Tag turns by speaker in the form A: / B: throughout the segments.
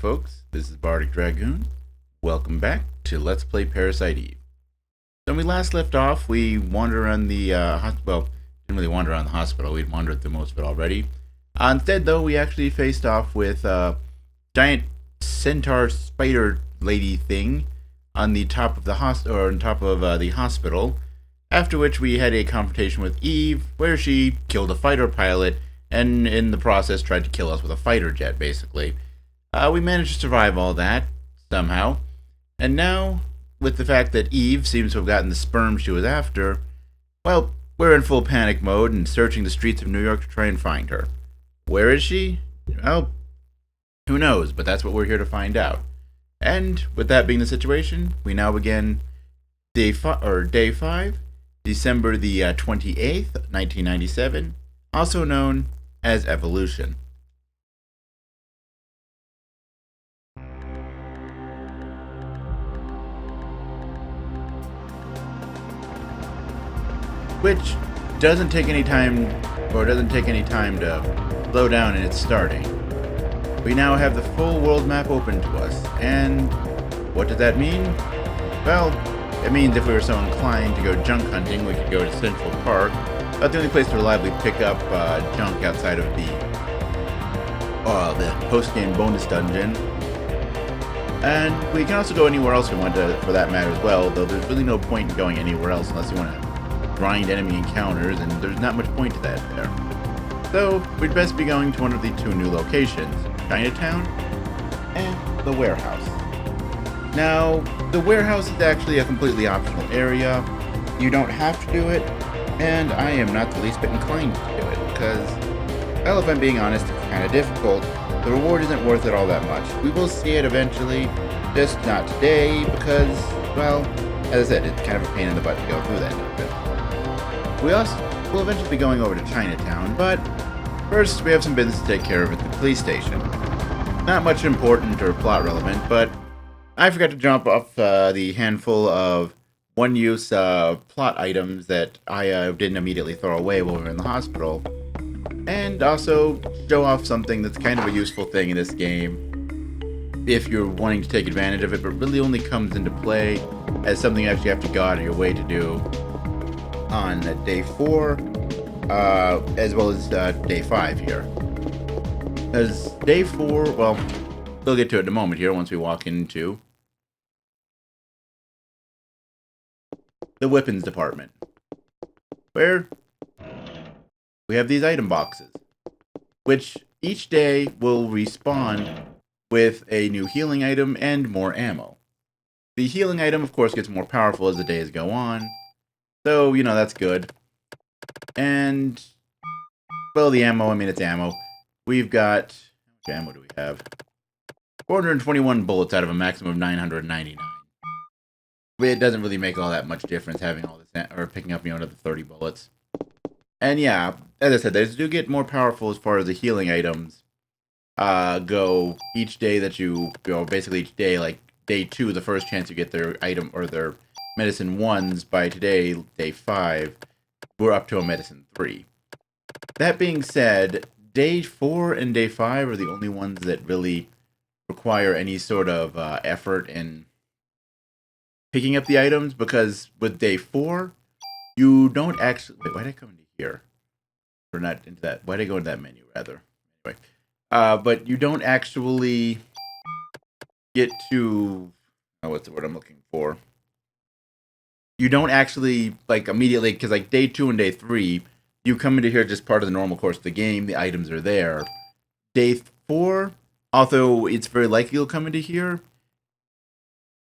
A: folks, this is Bardic Dragoon. Welcome back to Let's Play Parasite Eve. So when we last left off, we wandered around the hospital. Didn't really wander around the hospital, we'd wandered through most of it already. Instead, though, we actually faced off with a giant centaur spider lady thing on the top of the the hospital. After which we had a confrontation with Eve, where she killed a fighter pilot, and in the process tried to kill us with a fighter jet, basically. We managed to survive all that, somehow. And now, with the fact that Eve seems to have gotten the sperm she was after, well, we're in full panic mode and searching the streets of New York to try and find her. Where is she? Well, who knows, but that's what we're here to find out. And with that being the situation, we now begin day 5, December the 28th, 1997, also known as Evolution. Which doesn't take any time to slow down in its starting. We now have the full world map open to us, and what does that mean? Well, it means if we were so inclined to go junk hunting, we could go to Central Park, about the only place to reliably pick up junk outside of the post-game bonus dungeon. And we can also go anywhere else we want to, for that matter as well, though there's really no point in going anywhere else unless you want to grind enemy encounters, and there's not much point to that there. So, we'd best be going to one of the two new locations, Chinatown and the warehouse. Now, the warehouse is actually a completely optional area. You don't have to do it, and I am not the least bit inclined to do it, because, well, if I'm being honest, it's kind of difficult. The reward isn't worth it all that much. We will see it eventually, just not today, because, well, as I said, it's kind of a pain in the butt to go through that dungeon. We also will eventually be going over to Chinatown, but first we have some business to take care of at the police station. Not much important or plot relevant, but I forgot to jump off the handful of one-use plot items that I didn't immediately throw away while we were in the hospital, and also show off something that's kind of a useful thing in this game if you're wanting to take advantage of it, but really only comes into play as something you actually have to go out of your way to do on day 4, as well as day 5 here. As day 4, well, we'll get to it in a moment here once we walk into the weapons department, where we have these item boxes, which each day will respawn with a new healing item and more ammo. The healing item, of course, gets more powerful as the days go on, so, you know, that's good. And, well, the ammo, I mean, it's ammo. We've got, how much ammo do we have? 421 bullets out of a maximum of 999. It doesn't really make all that much difference having all this, or picking up, you know, another 30 bullets. And yeah, as I said, they do get more powerful as far as the healing items go each day that you go, basically each day, like day 2, the first chance you get their item or their medicine 1s, by today, day 5, we're up to a medicine 3. That being said, day 4 and day 5 are the only ones that really require any sort of effort in picking up the items, because with day 4, you don't actually... Wait, why did I come into here? Or not into that. Why did I go into that menu, rather? Anyway. But you don't actually get to... Oh, what's the word I'm looking for? You don't actually, like, immediately... Because, like, day 2 and day 3, you come into here just part of the normal course of the game. The items are there. Day 4, although it's very likely you'll come into here,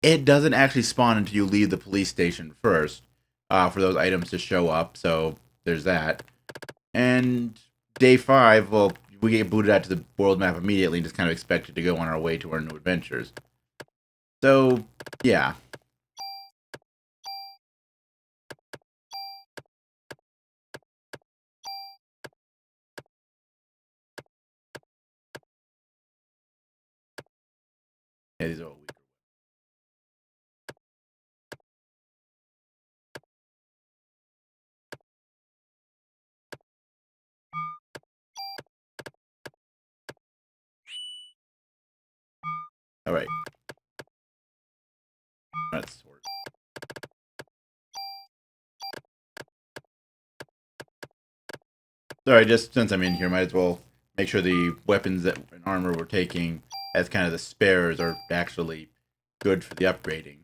A: it doesn't actually spawn until you leave the police station first for those items to show up. So there's that. And day 5, well, we get booted out to the world map immediately and just kind of expected to go on our way to our new adventures. So, yeah. Yeah, these are all weaker. Alright. Let's sort. Sorry, just since I'm in here, might as well make sure the weapons and armor we're taking as kind of the spares are actually good for the upgrading.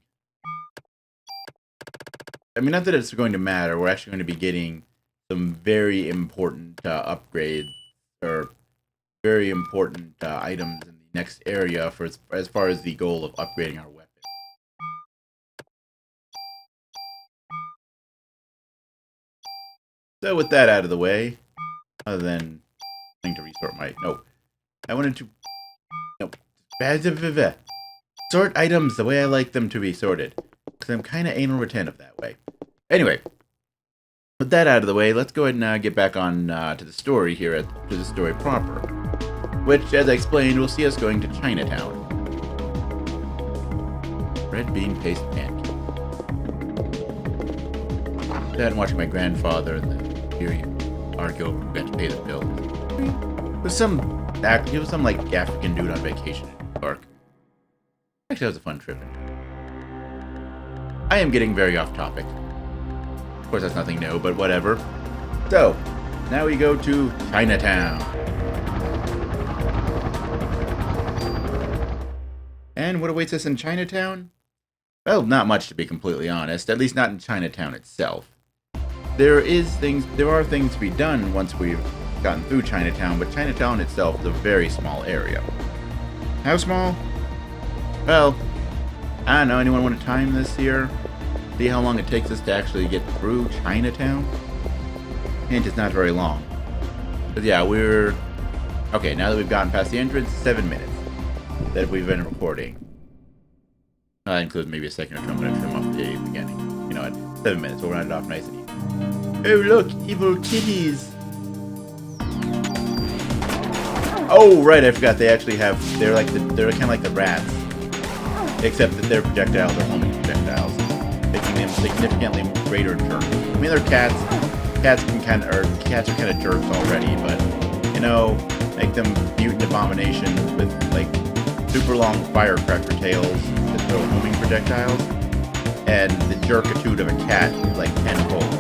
A: I mean, not that it's going to matter. We're actually going to be getting some very important upgrades or very important items in the next area for as far as the goal of upgrading our weapon. So with that out of the way, other than wanting to resort my... No. I wanted to... No. Sort items the way I like them to be sorted. Because I'm kind of anal retentive that way. Anyway. With that out of the way, let's go ahead and get back on to the story here, to the story proper. Which, as I explained, will see us going to Chinatown. Red bean paste pancake. Dad and watching my grandfather and the hearing argue over who got to pay the bill. It was some like African dude on vacation in New York. Actually, that was a fun trip. I am getting very off topic. Of course, that's nothing new, but whatever. So, now we go to Chinatown. And what awaits us in Chinatown? Well, not much, to be completely honest. At least not in Chinatown itself. There are things to be done once we've gotten through Chinatown, but Chinatown itself is a very small area. How small? Well, I don't know. Anyone want to time this here? See how long it takes us to actually get through Chinatown? Hint, it's not very long. But yeah, we're... Okay, now that we've gotten past the entrance, 7 minutes that we've been recording. That includes maybe a second or two. I'm going to trim off the beginning. You know what? 7 minutes. We'll round it off nice and easy. Oh, look! Evil kitties! Oh, right, I forgot. They actually have... They're kind of like the rats. Except that their projectiles are homing projectiles. Making them significantly greater jerks. I mean, they're cats. Cats are kind of jerks already, but, you know, make them mutant abominations with, like, super long firecracker tails that throw homing projectiles. And the jerkitude of a cat is, like, tenfold.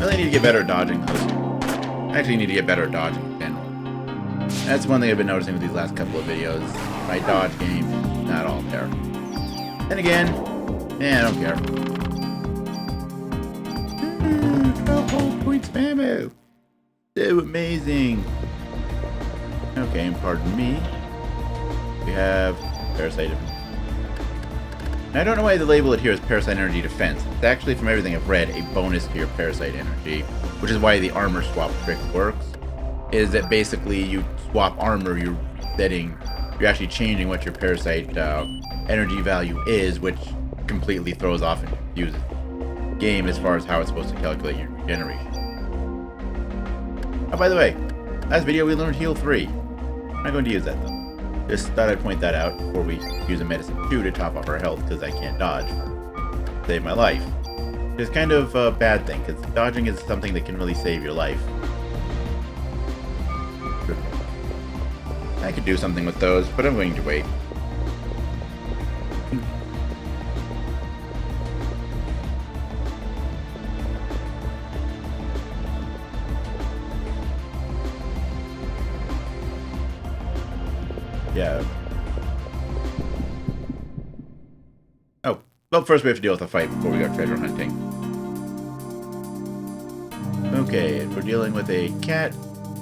A: I need to get better at dodging those. I actually need to get better at dodging in general. That's one thing I've been noticing with these last couple of videos. My dodge game is not all there. Then again, I don't care. 12 whole points of ammo. So amazing. Okay, and pardon me. We have Parasite. Now, I don't know why they label it here as Parasite Energy Defense. It's actually, from everything I've read, a bonus to your Parasite Energy, which is why the armor swap trick works. Is that basically you swap armor, you're actually changing what your Parasite energy value is, which completely throws off and confuses the game as far as how it's supposed to calculate your regeneration. Oh, by the way, last video we learned Heal 3. I'm not going to use that though. Just thought I'd point that out before we use a medicine 2 to top off our health, because I can't dodge. Save my life. It's kind of a bad thing, because dodging is something that can really save your life. I could do something with those, but I'm going to wait. Yeah. Oh, well, first we have to deal with a fight before we go treasure hunting. Okay, we're dealing with a cat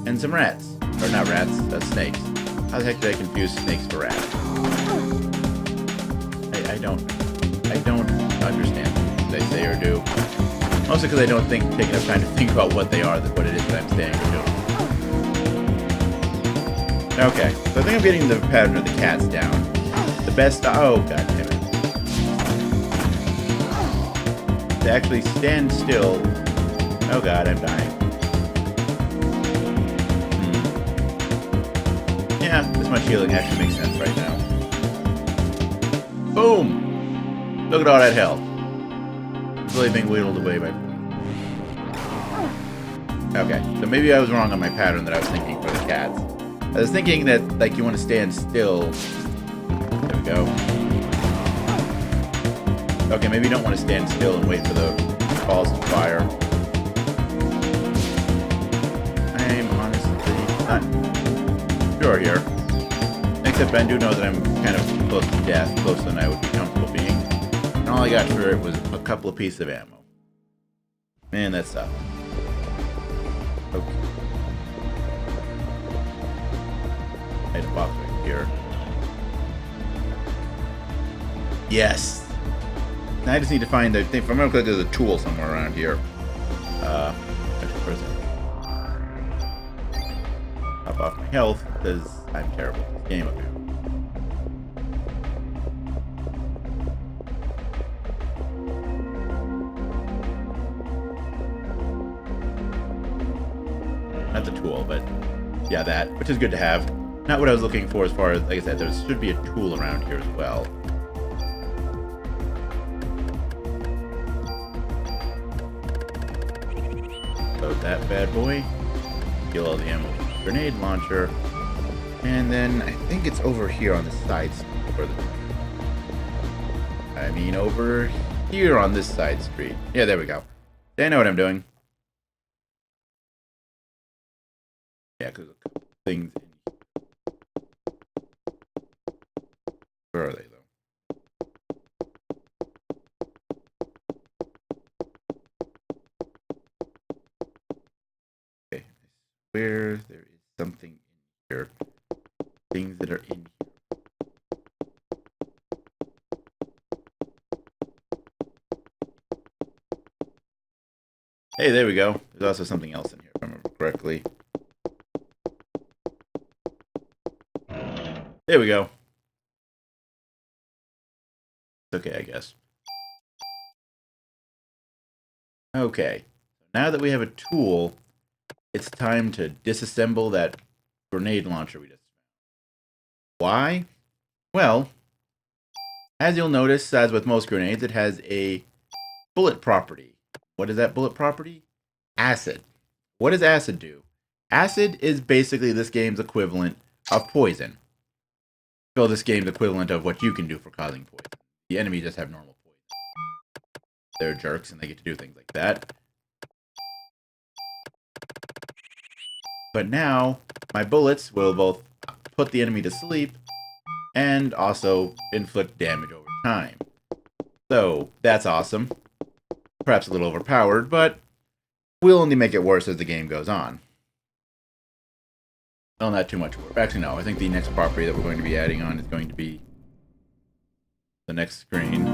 A: and some rats. Or not rats, that's snakes. How the heck did I confuse snakes for rats? I don't understand what they say or do. Mostly because I don't take enough time to think about what they are, what it is that I'm saying or doing. Okay, so I think I'm getting the pattern of the cats down. The best... Oh, god damn it. To actually stand still... Oh god, I'm dying. Yeah, this much healing actually makes sense right now. Boom! Look at all that health. It's really being wheeled away by... Okay, so maybe I was wrong on my pattern that I was thinking for the cats. I was thinking that, like, you want to stand still. There we go. Okay, maybe you don't want to stand still and wait for the balls to fire. I'm honestly not sure here. Except I do know that I'm kind of close to death, closer than I would be comfortable being. And all I got for it was a couple of pieces of ammo. Man, that sucks. Okay. Item box right here. Yes! Now I just need to find, I think, if I remember correctly, there's a tool somewhere around here. Where is it? Pop off my health, because I'm terrible at this game up here. Not the tool, but yeah, that, which is good to have. Not what I was looking for as far as, like I said, there should be a tool around here as well. Load that bad boy. Kill all the ammo with the grenade launcher. And then I think it's over here on the side street. I mean, over here on this side street. Yeah, there we go. I know what I'm doing. Yeah, because a couple things in here. Where are they, though? Okay, I swear there is something in here. Things that are in here. Hey, there we go. There's also something else in here, if I remember correctly. There we go. It's okay, I guess. Okay. Now that we have a tool, it's time to disassemble that grenade launcher we just found. Why? Well, as you'll notice, as with most grenades, it has a bullet property. What is that bullet property? Acid. What does acid do? Acid is basically this game's equivalent of poison. So this game's equivalent of what you can do for causing poison. The enemy just have normal poison. They're jerks and they get to do things like that. But now, my bullets will both put the enemy to sleep and also inflict damage over time. So, that's awesome. Perhaps a little overpowered, but will only make it worse as the game goes on. Well, not too much worse. Actually, no. I think the next property that we're going to be adding on is going to be the next screen.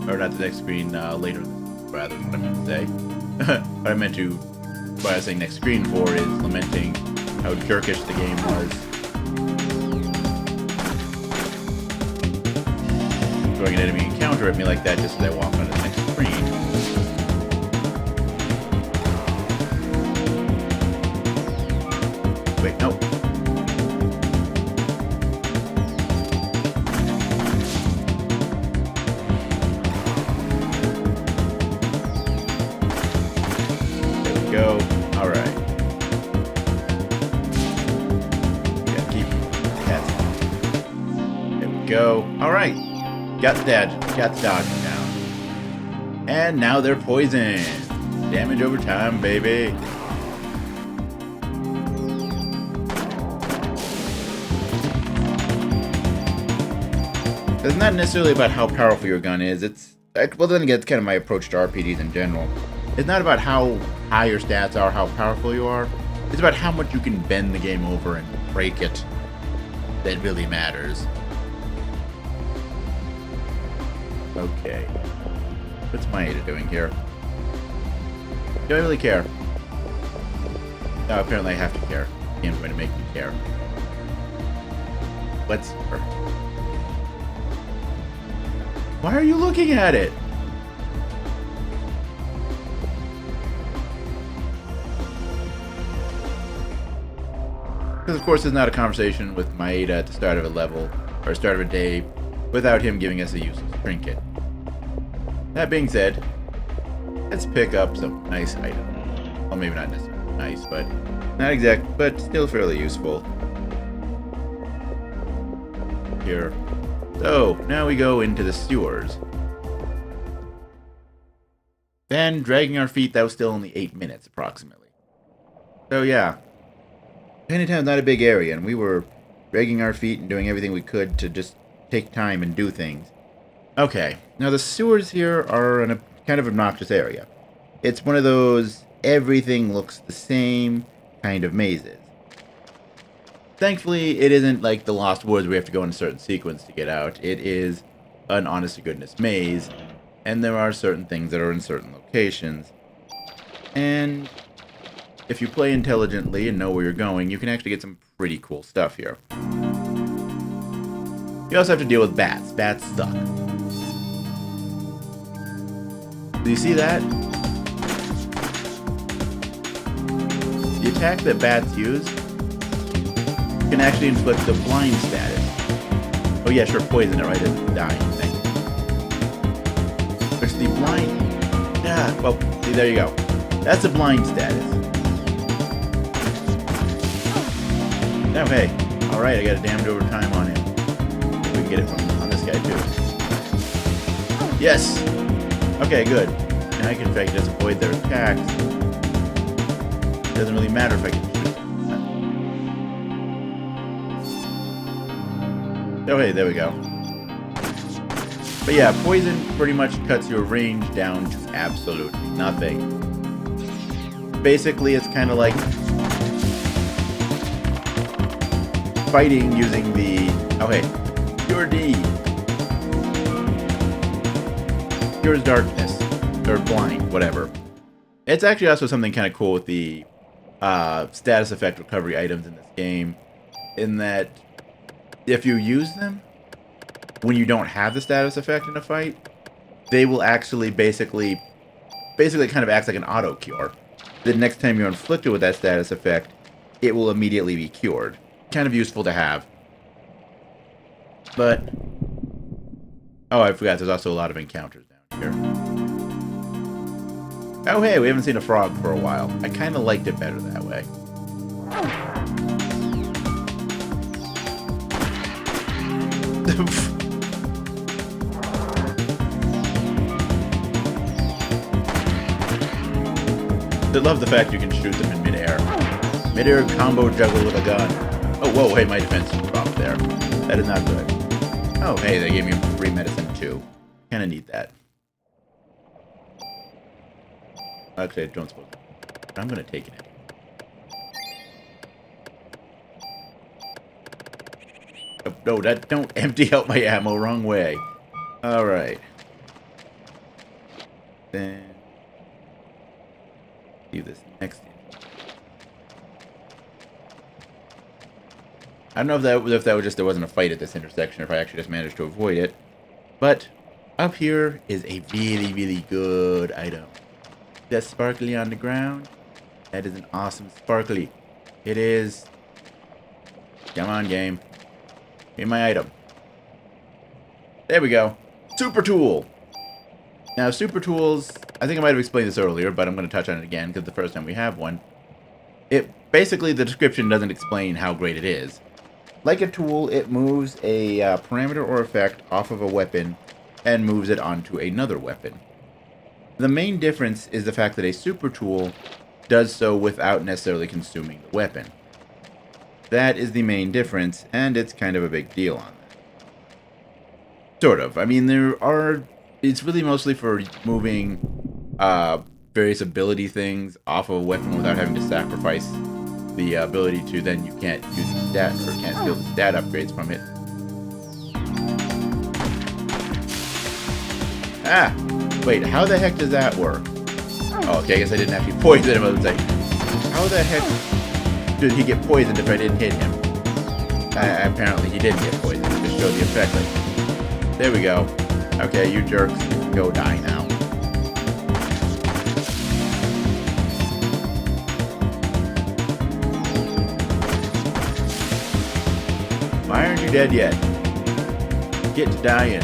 A: Or not the next screen, later, rather, is what I meant to say. What I meant to, what I was saying next screen for is lamenting how jerkish the game was. Throwing an enemy encounter at me like that just as I walk on to the next screen. Wait, no. There we go. Alright. Yeah, keep cats. There we go. Alright. Got the dodging down. And now they're poisoned. Damage over time, baby. It's not necessarily about how powerful your gun is. Well, then again, it's kind of my approach to RPGs in general. It's not about how high your stats are, how powerful you are. It's about how much you can bend the game over and break it that really matters. Okay. What's my Ada doing here? Do I really care? No, apparently I have to care. The game's going to make me care. Let's see her. Why are you looking at it? Because of course there's not a conversation with Maeda at the start of a level, or start of a day, without him giving us a useless trinket. That being said, let's pick up some nice items. Well, maybe not necessarily nice, but not exact, but still fairly useful. Here. So, now we go into the sewers. Then, dragging our feet, that was still only 8 minutes, approximately. So, yeah. Chinatown's not a big area, and we were dragging our feet and doing everything we could to just take time and do things. Okay, now the sewers here are in a kind of obnoxious area. It's one of those everything looks the same kind of mazes. Thankfully, it isn't like the Lost Woods where we have to go in a certain sequence to get out. It is an honest-to-goodness maze, and there are certain things that are in certain locations. And if you play intelligently and know where you're going, you can actually get some pretty cool stuff here. You also have to deal with bats. Bats suck. Do you see that? The attack that bats use can actually inflict the blind status. Oh yeah, sure, poison it right as the dying thing. There's the blind... Yeah, well, see, there you go. That's the blind status. Oh, hey. Alright, I got a damned over time on him. We can get it on this guy, too. Yes! Okay, good. And I can, in fact, just avoid their attacks. It doesn't really matter if I can shoot them. Oh, hey, there we go. But yeah, poison pretty much cuts your range down to absolutely nothing. Basically, it's kind of like fighting using the... Oh, hey. Pure D. Pure's darkness. Or blind, whatever. It's actually also something kind of cool with the status effect recovery items in this game. In that, if you use them when you don't have the status effect in a fight, they will actually basically kind of act like an auto cure. The next time you're inflicted with that status effect, it will immediately be cured. Kind of useful to have. But oh, I forgot there's also a lot of encounters down here. Oh hey, we haven't seen a frog for a while. I kind of liked it better that way. I love the fact you can shoot them in midair. Midair combo juggle with a gun. Oh, whoa, hey, my defense dropped there. That is not good. Oh, hey, they gave me free medicine too. Kinda need that. Actually, I don't suppose. But I'm gonna take it. Oh, no, don't empty out my ammo. Wrong way. Alright. Then do this next. I don't know if that was just there wasn't a fight at this intersection, or if I actually just managed to avoid it. But up here is a really, really good item. That sparkly on the ground. That is an awesome sparkly. It is. Come on, game. Give me my item. There we go. Super tool. Now, super tools, I think I might have explained this earlier, but I'm going to touch on it again because the first time we have one. Basically, the description doesn't explain how great it is. Like a tool, it moves a parameter or effect off of a weapon and moves it onto another weapon. The main difference is the fact that a super tool does so without necessarily consuming the weapon. That is the main difference, and it's kind of a big deal on that. Sort of. I mean, it's really mostly for moving various ability things off of a weapon without having to sacrifice the ability to, then you can't use the stat, or can't steal the stat upgrades from it. Ah! Wait, how the heck does that work? Oh, okay, I guess I didn't actually poison him. I was like, how the heck did he get poisoned if I didn't hit him? Apparently he didn't get poisoned. It just showed the effect. Like, there we go. Okay, you jerks, go die now. Why aren't you dead yet? Get to dying.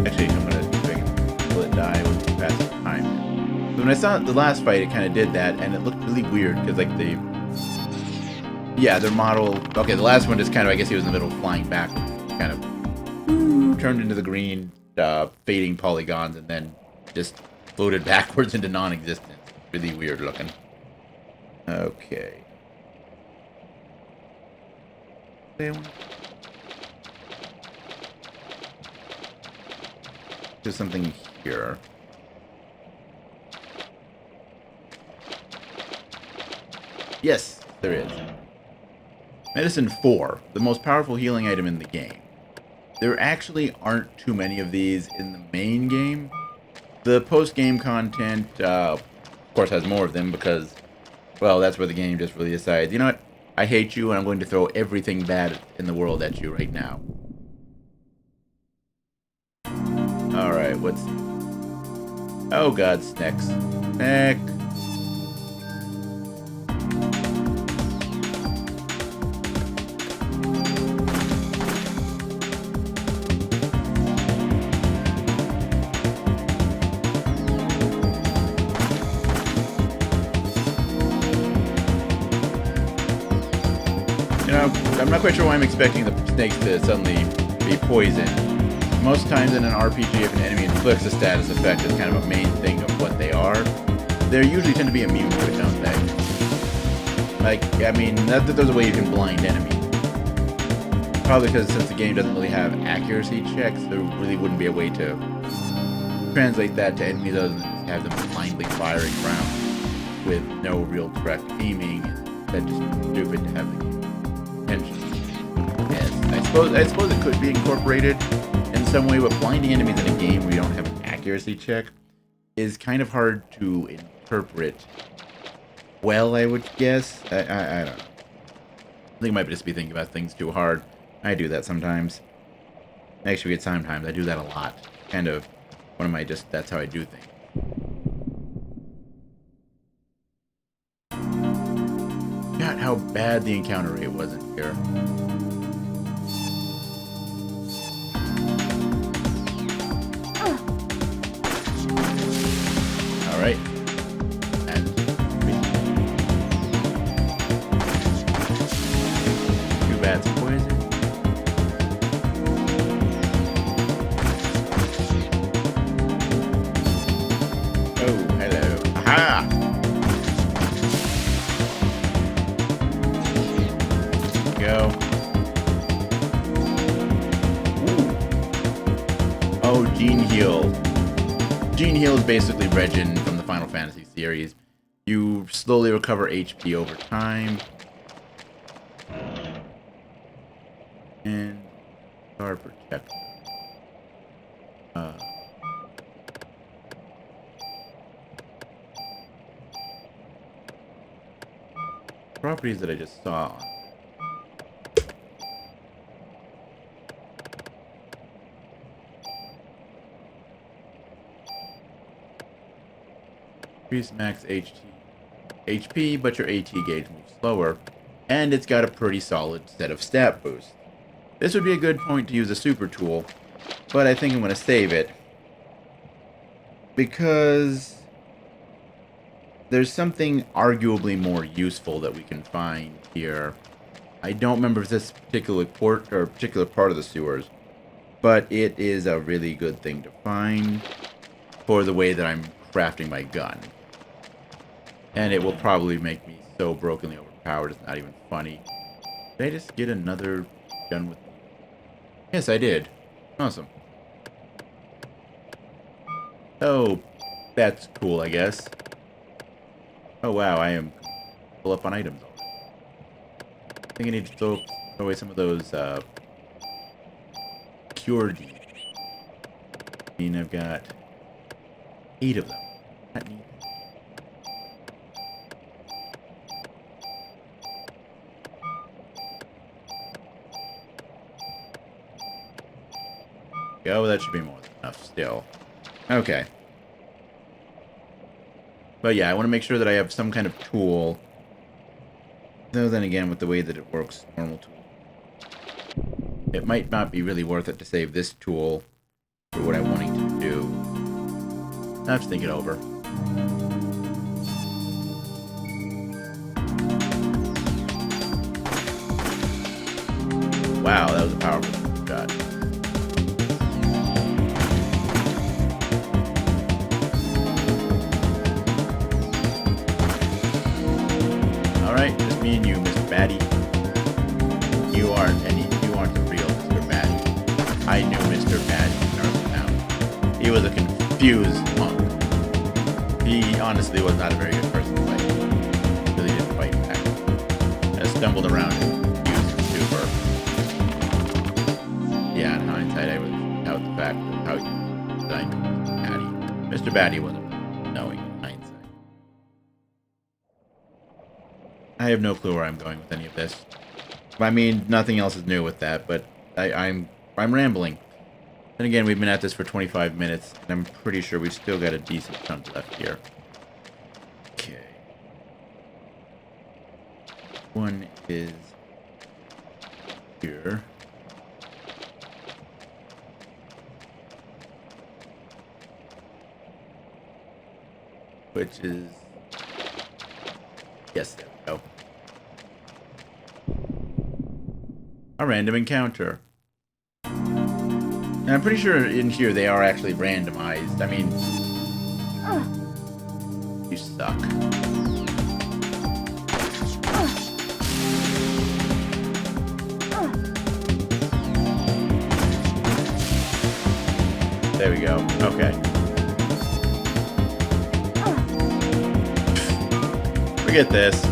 A: Actually, I'm gonna let it die with the passage of time. So when I saw the last fight, it kind of did that, and it looked really weird, because, like, yeah, their model... Okay, the last one just kind of, I guess he was in the middle flying backwards, kind of turned into the green, fading polygons, and then just floated backwards into non-existence. Really weird looking. Okay. There's something here. Yes, there is. Medicine 4, the most powerful healing item in the game. There actually aren't too many of these in the main game. The post-game content, of course, has more of them because, well, that's where the game just really decides, you know what, I hate you and I'm going to throw everything bad in the world at you right now. Alright, what's... Oh god, snacks. Snack. You know, I'm not quite sure why I'm expecting the snakes to suddenly be poisoned. Most times in an RPG, if an enemy inflicts a status effect as kind of a main thing of what they are, they usually tend to be immune to it, don't they? Like, I mean, not that there's a way you can blind enemies. Probably because since the game doesn't really have accuracy checks, there really wouldn't be a way to translate that to enemies other than just have them blindly firing rounds with no real direct aiming. That's just stupid to have the attention. And I suppose it could be incorporated in some way, but blinding enemies in a game where you don't have an accuracy check is kind of hard to interpret well, I would guess. I don't know. I think I might just be thinking about things too hard. I do that sometimes. Actually, sometimes I do that a lot. Kind of one of my that's how I do things. God, how bad the encounter rate was in here. Alright. And too bad it's poison. Oh, hello. Aha! Go. Ooh. Oh, Gene Heal. Gene Heal is basically Regen from the Final Fantasy series. You slowly recover HP over time. And Star Protector. Properties that I just saw on. Increase max HP, but your AT gauge moves slower, and it's got a pretty solid set of stat boosts. This would be a good point to use a super tool, but I think I'm going to save it because there's something arguably more useful that we can find here. I don't remember if this particular port or particular part of the sewers, but it is a really good thing to find for the way that I'm crafting my gun. And it will probably make me so brokenly overpowered it's not even funny. Did I just get another gun with... Yes, I did. Awesome. Oh, that's cool, I guess. Oh wow, I am full up on items already. I think I need to throw away some of those, cured. I mean, I've got 8 of them. Not neat. Oh, that should be more than enough still. Okay. But yeah, I want to make sure that I have some kind of tool. Though then again, with the way that it works, normal tool. It might not be really worth it to save this tool for what I'm wanting to do. I'll have to think it over. powerful shot. Alright, just me and you, Mr. Batty. You aren't the real Mr. Batty. I knew Mr. Batty in Earth Town. He was a confused punk. He honestly was not a very good person to fight. Really didn't fight back. I stumbled around and used his super. Yeah, in hindsight, I was out the fact of how you designed Mr. Batty. Mr. Batty wasn't knowing in hindsight. I have no clue where I'm going with any of this. I mean, nothing else is new with that, but I'm rambling. Then again, we've been at this for 25 minutes, and I'm pretty sure we've still got a decent chunk left here. Okay. One is here. Which is... Yes, there we go. A random encounter. And I'm pretty sure in here they are actually randomized. I mean... You suck. There we go. Okay. Forget this.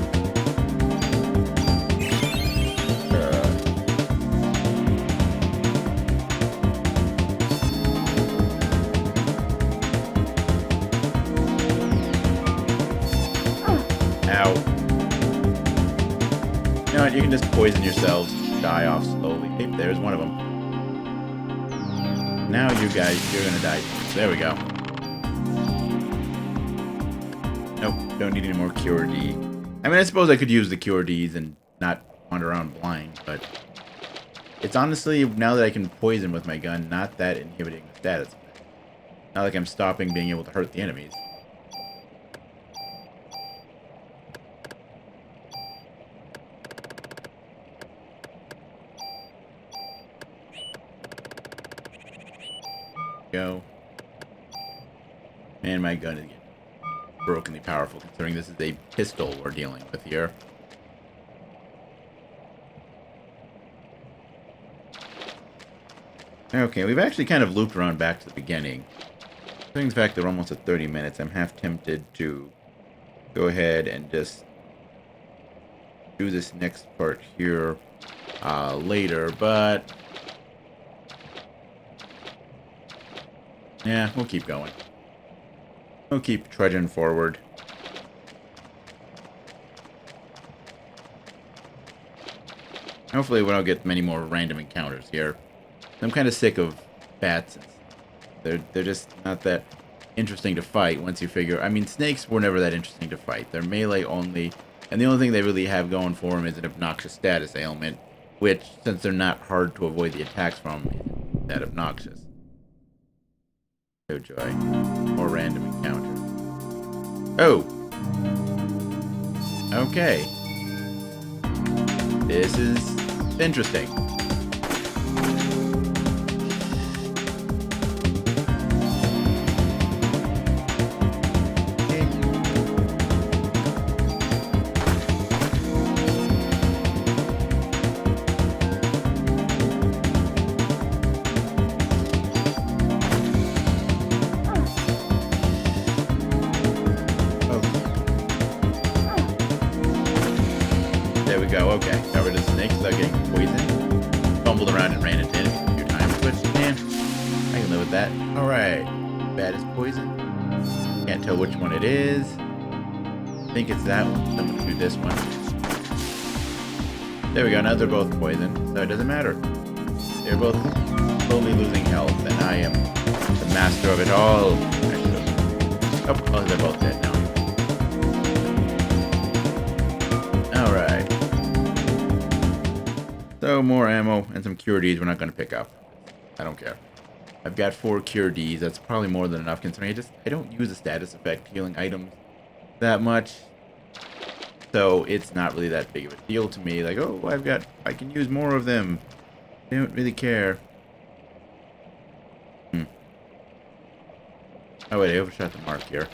A: You know what, you can just poison yourselves, die off slowly. Hey, there's one of them. Now you guys, you're gonna die. There we go. Nope, don't need any more Cure D. I mean, I suppose I could use the Cure Ds and not wander around blind, but... It's honestly, now that I can poison with my gun, not that inhibiting the status. Not like I'm stopping being able to hurt the enemies. Go. And my gun is getting brokenly powerful, considering this is a pistol we're dealing with here. Okay, we've actually kind of looped around back to the beginning. Considering the fact that we're almost at 30 minutes, I'm half tempted to go ahead and just do this next part here later, but... Yeah, we'll keep going. We'll keep trudging forward. Hopefully we don't get many more random encounters here. I'm kind of sick of bats. They're just not that interesting to fight once you figure... I mean, snakes were never that interesting to fight. They're melee only, and the only thing they really have going for them is an obnoxious status ailment, which, since they're not hard to avoid the attacks from, is that obnoxious. Oh joy. More random encounters. Oh! Okay. This is interesting. Okay, got rid of the snakes without getting poisoned. Fumbled around and ran into enemies a few times, which, man, I can live with that. Alright, bad is poison. Can't tell which one it is. I think it's that one, so I'm gonna do this one. There we go, now they're both poisoned, so it doesn't matter. They're both slowly losing health, and I am the master of it all. Oh, well, they're both dead now. Alright. So, more ammo and some Cure Ds we're not going to pick up. I don't care. I've got 4 Cure Ds. That's probably more than enough, considering I don't use a status effect healing items that much. So, it's not really that big of a deal to me. Like, oh, I can use more of them. They don't really care. Oh wait, I overshot the mark here.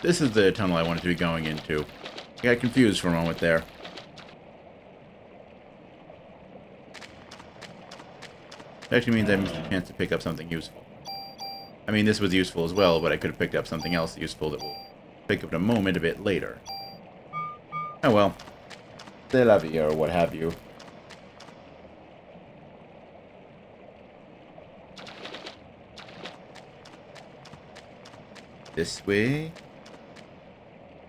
A: This is the tunnel I wanted to be going into. I got confused for a moment there. It actually means I missed a chance to pick up something useful. I mean, this was useful as well, but I could have picked up something else useful that we'll pick up in a moment a bit later. Oh well. C'est la vie, or what have you. This way.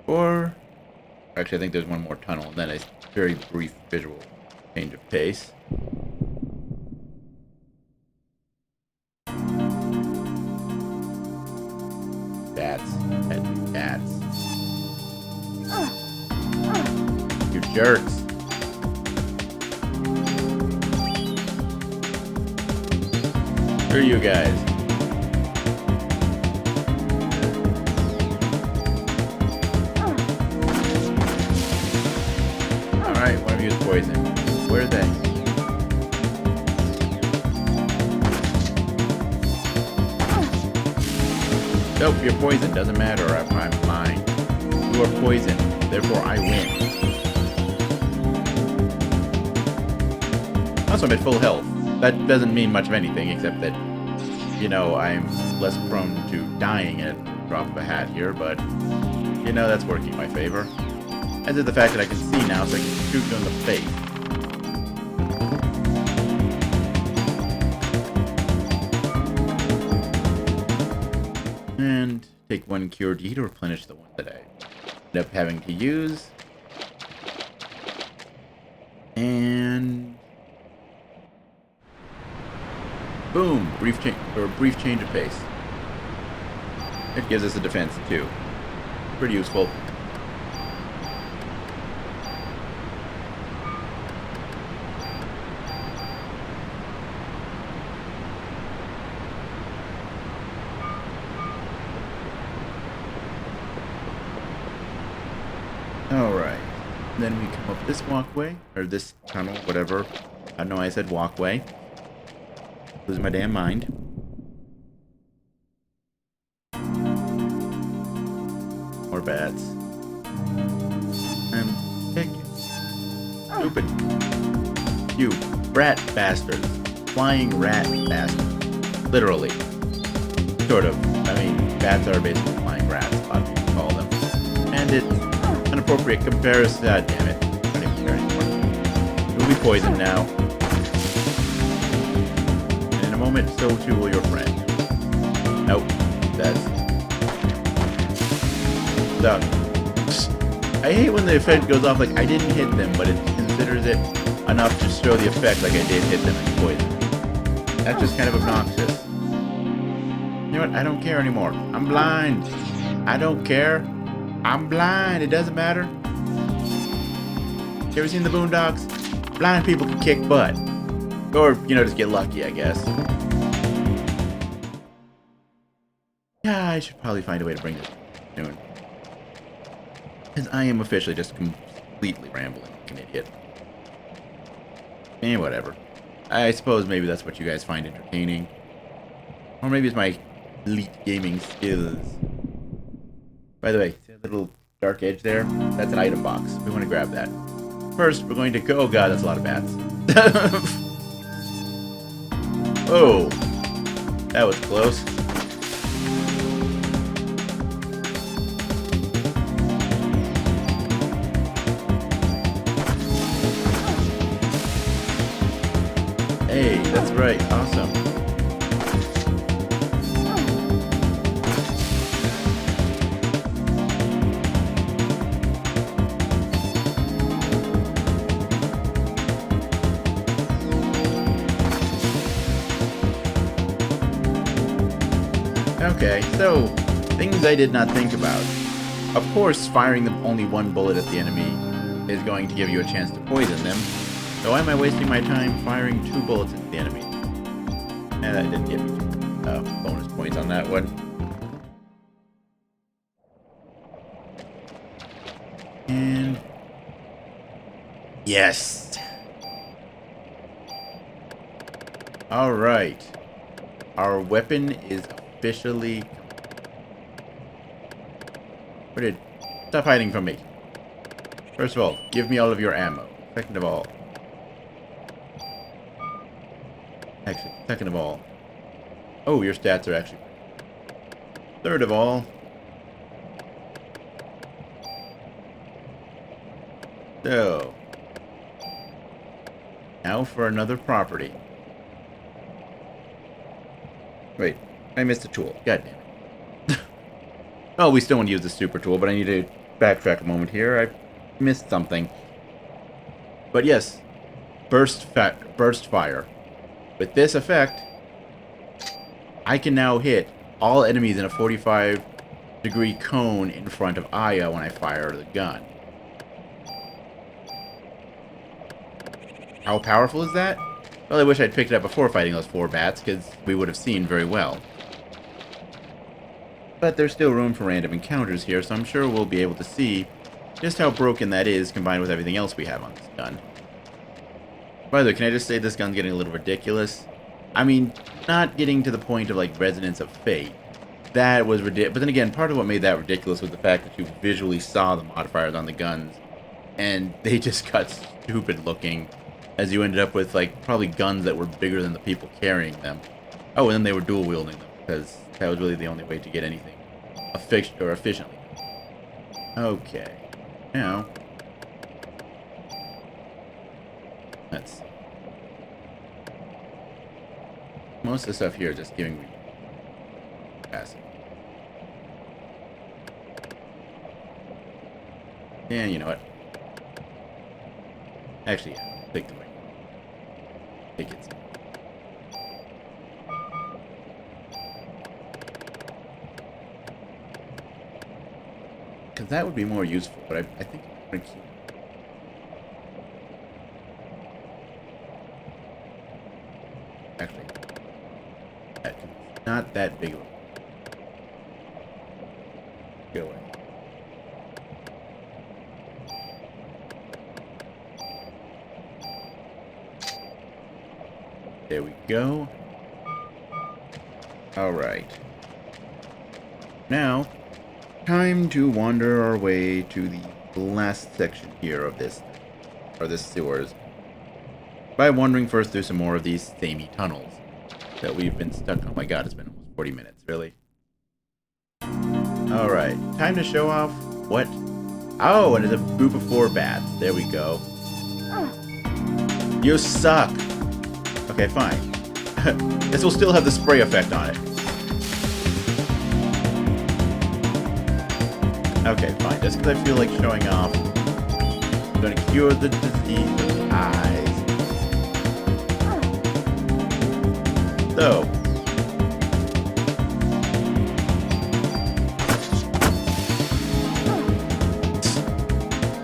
A: Or... Actually, I think there's one more tunnel, and then a very brief visual change of pace. Bats. Bats. You jerks. Screw you guys. Alright, one of you is poison. Where are they? Nope, you're poisoned. Doesn't matter. I'm fine. You are poisoned. Therefore, I win. Also, I'm at full health. That doesn't mean much of anything, except that, you know, I'm less prone to dying at a drop of a hat here, but, you know, that's working in my favor. As is the fact that I can see now, so I can shoot you in the face. And take one cure D to replenish the one that I end up having to use. And boom! Brief change of pace. It gives us a defense too. Pretty useful. Alright. Then we come up this walkway, or this tunnel, whatever. I know I said walkway. Losing my damn mind. More bats. I'm picking. Stupid. You rat bastards. Flying rat bastards. Literally. Sort of. I mean, bats are basically flying rats, a lot of people call them. And it's an appropriate comparison. God damn it. I don't even care anymore. You'll be poisoned now. And in a moment, so too will your friend. Nope. That's done. I hate when the effect goes off like I didn't hit them, but it considers it enough to show the effect like I did hit them and poison. That's just kind of obnoxious. You know what? I don't care anymore. I'm blind. I don't care. I'm blind. It doesn't matter. You ever seen the Boondocks? Blind people can kick butt. Or, you know, just get lucky, I guess. Yeah, I should probably find a way to bring this soon. Because I am officially just completely rambling like an idiot. Eh, whatever. I suppose maybe that's what you guys find entertaining. Or maybe it's my elite gaming skills. By the way, see that little dark edge there? That's an item box. We want to grab that. First, we're going to go... Oh god, that's a lot of bats. Oh. That was close. Hey, that's right. Awesome. Okay, so, things I did not think about. Of course, firing only one bullet at the enemy is going to give you a chance to poison them. So why am I wasting my time firing 2 bullets at the enemy? And that didn't give me bonus points on that one. And... yes! Alright. Our weapon is officially... Stop hiding from me. First of all, give me all of your ammo. Second of all... second of all... Oh, your stats are actually... Third of all... So... Now for another property. Wait, I missed a tool. God damn it. Oh, we still want to use the super tool, but I need to backtrack a moment here. I missed something. But yes, burst fire. With this effect, I can now hit all enemies in a 45-degree cone in front of Aya when I fire the gun. How powerful is that? Well, I wish I'd picked it up before fighting those 4 bats, because we would have seen very well. But there's still room for random encounters here, so I'm sure we'll be able to see just how broken that is combined with everything else we have on this gun. By the way, can I just say this gun's getting a little ridiculous? I mean, not getting to the point of, like, Resonance of Fate. That was ridiculous. But then again, part of what made that ridiculous was the fact that you visually saw the modifiers on the guns, and they just got stupid looking, as you ended up with, like, probably guns that were bigger than the people carrying them. Oh, and then they were dual wielding them, because that was really the only way to get anything efficiently. Okay. Now, let's see. Most of the stuff here is just giving me capacity. Yeah, you know what? Actually, yeah, take the way. Take it. Because that would be more useful, but I think I'm going to keep. Actually, that's not that big of a... Go away. There we go. Alright. Now, time to wander our way to the last section here of this sewers. By wandering first through some more of these samey tunnels that we've been stuck. Oh my god, it's been almost 40 minutes, really. Alright, time to show off what... Oh, and it's a group of 4 bats. There we go. You suck! Okay, fine. This will still have the spray effect on it. Okay, fine. Just because I feel like showing off, I'm going to cure the disease of the eyes. So.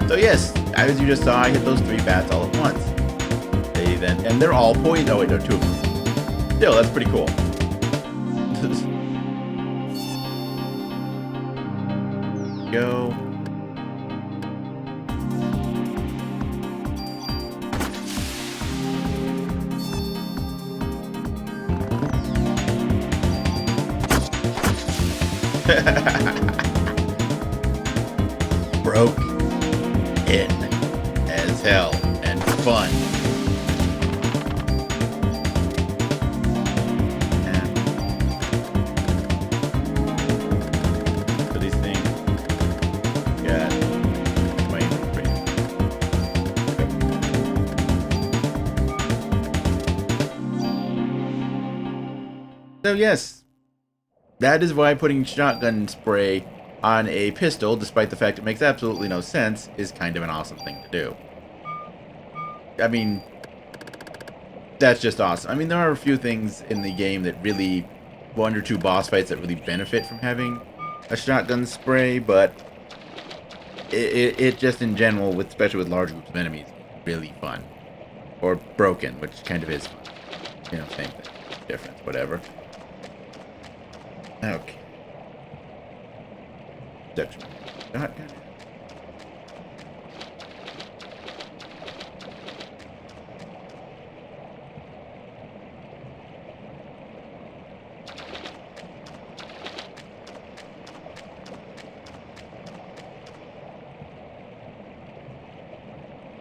A: So yes, as you just saw, I hit those 3 bats all at once. And they're all poisoned. Oh wait, no, 2 of them. Still, that's pretty cool. Go. Broke in as hell and fun. So yes, that is why putting shotgun spray on a pistol, despite the fact it makes absolutely no sense, is kind of an awesome thing to do. I mean, that's just awesome. I mean, there are a few things in the game that really, 1 or 2 boss fights that really benefit from having a shotgun spray, but it just in general, especially with large groups of enemies, is really fun. Or broken, which kind of is fun. You know, same thing. Difference, whatever. Okay. Section. Shotgun.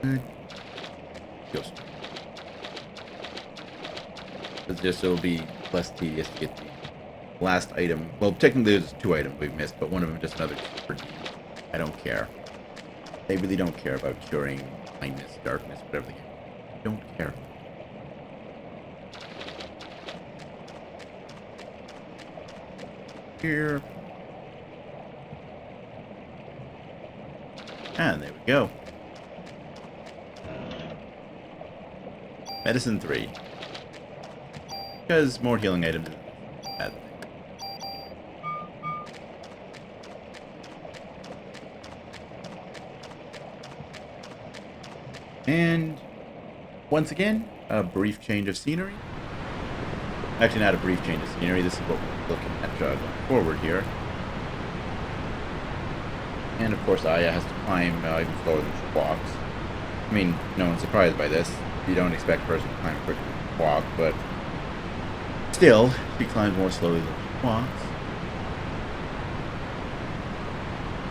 A: Good. Ghost. Because just it'll be less tedious to get the last item. Well, technically there's 2 items we've missed, but one of them just another cure. I don't care. They really don't care about curing blindness, darkness, whatever they don't care. Here. And there we go. Medicine 3. Because more healing items isn't a bad thing. And once again, a brief change of scenery. Actually, not a brief change of scenery. This is what we're looking at going forward here. And of course, Aya has to climb even slower than she walks. I mean, no one's surprised by this. You don't expect a person to climb quicker than she walk, but still, she climbs more slowly than she walks.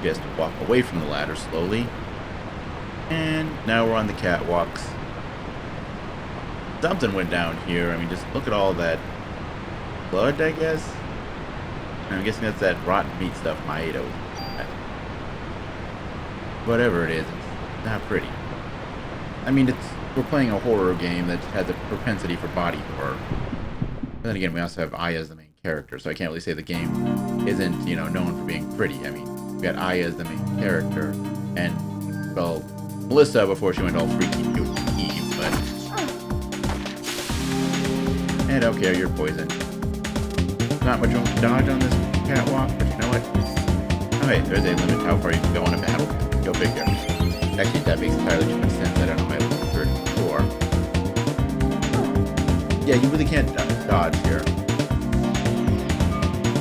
A: She has to walk away from the ladder slowly. And now we're on the catwalks. Something went down here. I mean, just look at all that blood, I guess. I'm guessing that's that rotten meat stuff Maeda was. Whatever it is, it's not pretty. I mean, we're playing a horror game that has a propensity for body horror. But then again, we also have Aya as the main character, so I can't really say the game isn't, known for being pretty. I mean, we got Aya as the main character, and, well, Melissa before she went all freaky Eve, but... I don't care, you're poisoned. Not much room to dodge on this catwalk, but you know what? Oh hey, there's a limit to how far you can go in a battle. Go figure. Actually, that makes entirely too much sense. I don't know why I looked through it before. Yeah, you really can't dodge here.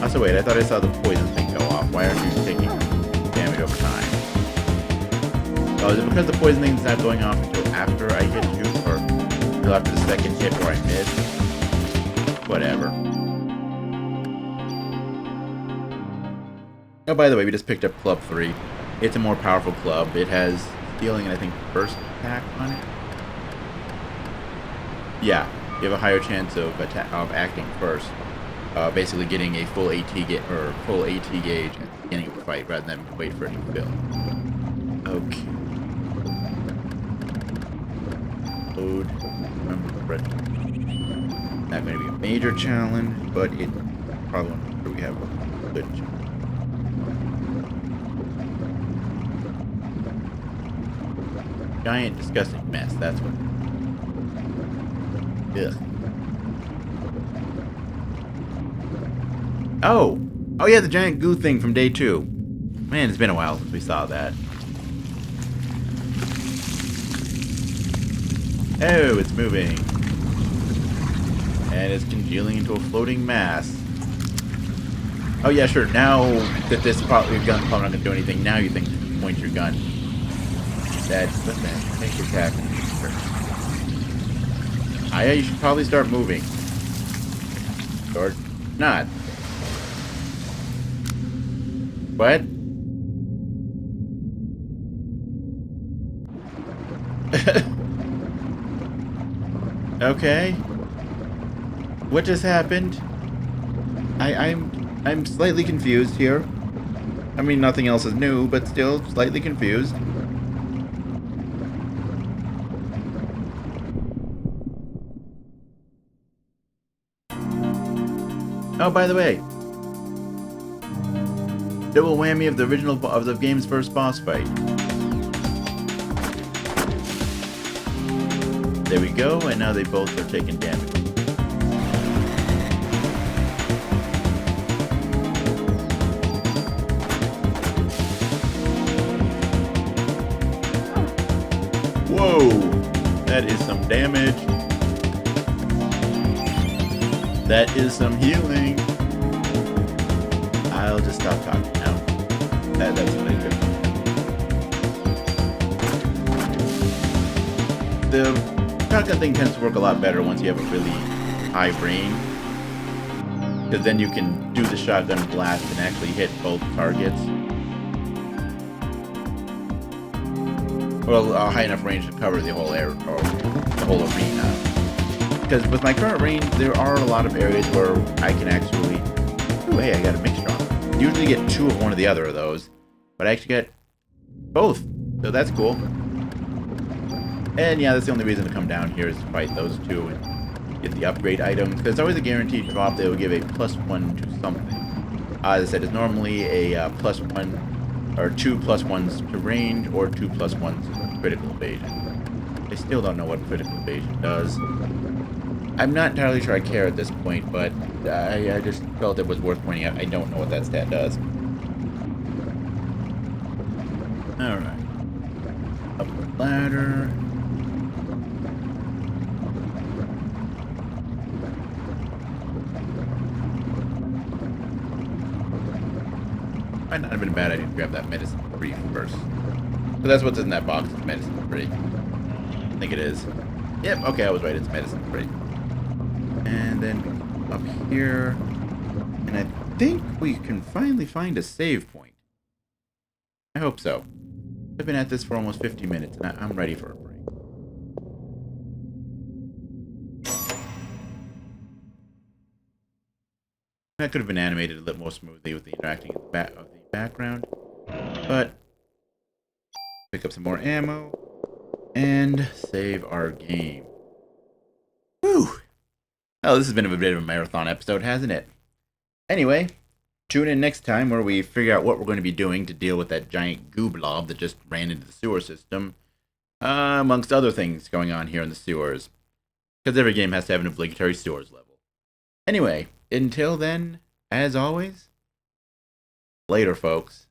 A: Also, wait, I thought I saw the poison thing go off. Why aren't you taking damage over time? Oh, is it because the poison thing's not going off until after I hit you? Or until after the second hit where I missed? Whatever. Oh, by the way, we just picked up Club 3. It's a more powerful club. It has healing and I think first attack on it. Yeah, you have a higher chance of acting first. Basically getting a full AT gauge at the beginning of the fight rather than wait for it to fill. Okay. Load. Not going to be a major challenge, but it probably won't. We have a good challenge. Giant, disgusting mess. That's what. Ugh. Oh! Oh yeah, the giant goo thing from day 2. Man, it's been a while since we saw that. Oh, it's moving. And it's congealing into a floating mass. Oh yeah, sure. Now that this gun's probably not going to do anything, now you think to point your gun. That's what the heck is happening here. Aya, you should probably start moving. Or not. What? Okay. What just happened? I'm slightly confused here. I mean, nothing else is new, but still slightly confused. Oh, by the way, double whammy of the game's first boss fight. There we go, and now they both are taking damage. Whoa, that is some damage. That is some healing. I'll just stop talking now. That's really good. The shotgun thing tends to work a lot better once you have a really high range. Because then you can do the shotgun blast and actually hit both targets. well, a high enough range to cover the whole air, or the whole arena. Because with my current range, there are a lot of areas where I can actually... Ooh, hey, I got a mixture on. Usually get 2 of one or the other of those, but I actually get both, so that's cool. And yeah, that's the only reason to come down here is to fight those 2 and get the upgrade items. Because it's always a guaranteed drop that will give a +1 to something. As I said, it's normally a +1 or 2 +1s to range or 2 +1s to critical evasion. I still don't know what critical evasion does. I'm not entirely sure I care at this point, but I just felt it was worth pointing out. I don't know what that stat does. Alright. Up the ladder. Might not have been a bad idea to grab that medicine tree first. So that's what's in that box, is medicine tree. I think it is. Yep, okay, I was right, it's medicine tree. And then up here. And I think we can finally find a save point. I hope so. I've been at this for almost 50 minutes, and I'm ready for a break. That could have been animated a little more smoothly with the interacting of the background. But pick up some more ammo and save our game. Whew! Oh, this has been a bit of a marathon episode, hasn't it? Anyway, tune in next time where we figure out what we're going to be doing to deal with that giant goo blob that just ran into the sewer system, amongst other things going on here in the sewers. Because every game has to have an obligatory sewers level. Anyway, until then, as always, later, folks.